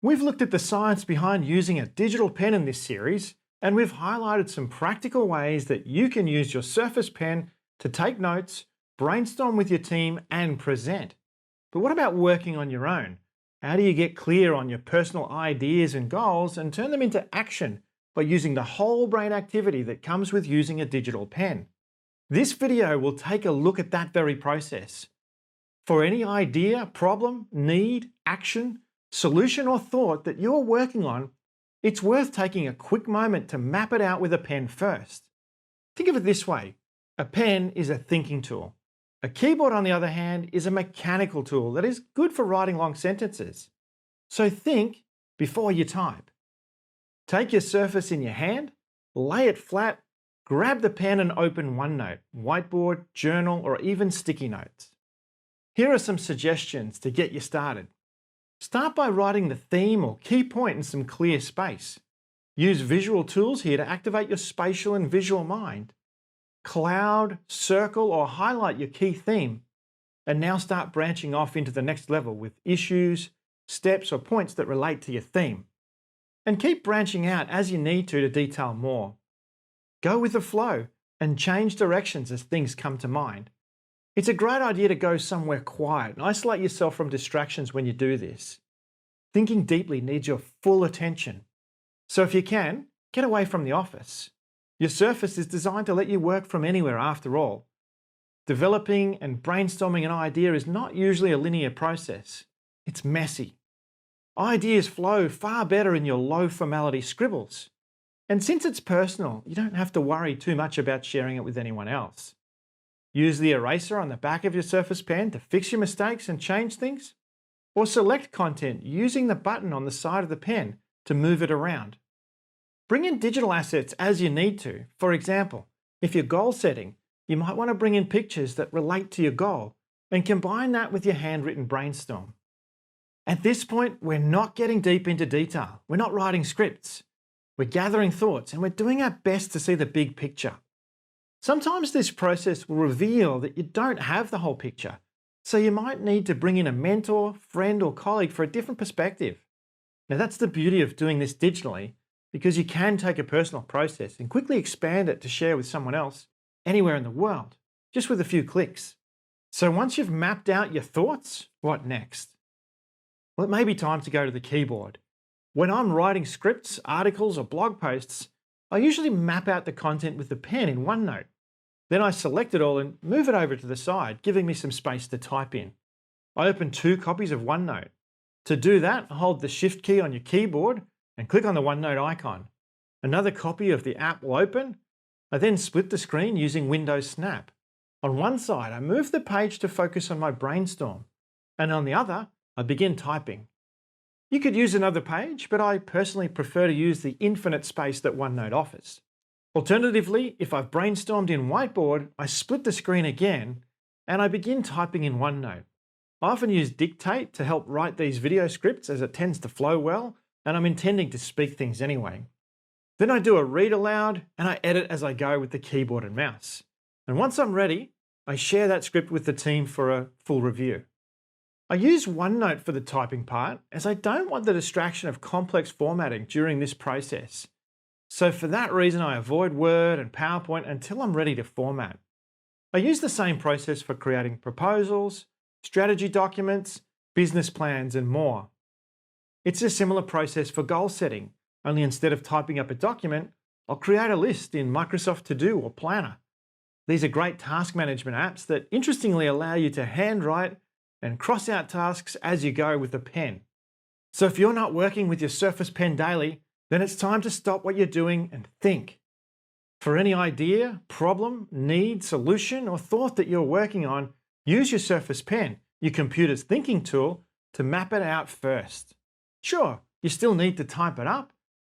We've looked at the science behind using a digital pen in this series, and we've highlighted some practical ways that you can use your Surface Pen to take notes, brainstorm with your team, and present. But what about working on your own? How do you get clear on your personal ideas and goals and turn them into action by using the whole brain activity that comes with using a digital pen? This video will take a look at that very process. For any idea, problem, need, action, solution or thought that you're working on, it's worth taking a quick moment to map it out with a pen first. Think of it this way. A pen is a thinking tool. A keyboard, on the other hand, is a mechanical tool that is good for writing long sentences. So think before you type. Take your Surface in your hand, lay it flat, grab the pen and open OneNote, whiteboard, journal, or even sticky notes. Here are some suggestions to get you started. Start by writing the theme or key point in some clear space. Use visual tools here to activate your spatial and visual mind. Cloud, circle, or highlight your key theme. And now start branching off into the next level with issues, steps, or points that relate to your theme. And keep branching out as you need to detail more. Go with the flow and change directions as things come to mind. It's a great idea to go somewhere quiet and isolate yourself from distractions when you do this. Thinking deeply needs your full attention. So if you can, get away from the office. Your Surface is designed to let you work from anywhere after all. Developing and brainstorming an idea is not usually a linear process. It's messy. Ideas flow far better in your low formality scribbles. And since it's personal, you don't have to worry too much about sharing it with anyone else. Use the eraser on the back of your Surface Pen to fix your mistakes and change things. Or select content using the button on the side of the pen to move it around. Bring in digital assets as you need to. For example, if you're goal setting, you might want to bring in pictures that relate to your goal and combine that with your handwritten brainstorm. At this point, we're not getting deep into detail. We're not writing scripts. We're gathering thoughts and we're doing our best to see the big picture. Sometimes this process will reveal that you don't have the whole picture, so you might need to bring in a mentor, friend, or colleague for a different perspective. Now that's the beauty of doing this digitally, because you can take a personal process and quickly expand it to share with someone else anywhere in the world, just with a few clicks. So once you've mapped out your thoughts, what next? Well, it may be time to go to the keyboard. When I'm writing scripts, articles, or blog posts, I usually map out the content with the pen in OneNote. Then I select it all and move it over to the side, giving me some space to type in. I open 2 copies of OneNote. To do that, hold the Shift key on your keyboard and click on the OneNote icon. Another copy of the app will open. I then split the screen using Windows Snap. On one side, I move the page to focus on my brainstorm, and on the other, I begin typing. You could use another page, but I personally prefer to use the infinite space that OneNote offers. Alternatively, if I've brainstormed in Whiteboard, I split the screen again and I begin typing in OneNote. I often use Dictate to help write these video scripts as it tends to flow well, and I'm intending to speak things anyway. Then I do a read aloud and I edit as I go with the keyboard and mouse. And once I'm ready, I share that script with the team for a full review. I use OneNote for the typing part as I don't want the distraction of complex formatting during this process. So for that reason, I avoid Word and PowerPoint until I'm ready to format. I use the same process for creating proposals, strategy documents, business plans, and more. It's a similar process for goal setting, only instead of typing up a document, I'll create a list in Microsoft To Do or Planner. These are great task management apps that interestingly allow you to handwrite and cross out tasks as you go with a pen. So if you're not working with your Surface Pen daily, then it's time to stop what you're doing and think. For any idea, problem, need, solution, or thought that you're working on, use your Surface Pen, your computer's thinking tool, to map it out first. Sure, you still need to type it up,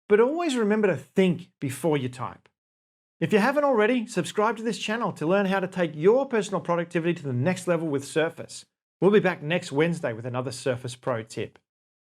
but always remember to think before you type. If you haven't already, subscribe to this channel to learn how to take your personal productivity to the next level with Surface. We'll be back next Wednesday with another Surface Pro tip.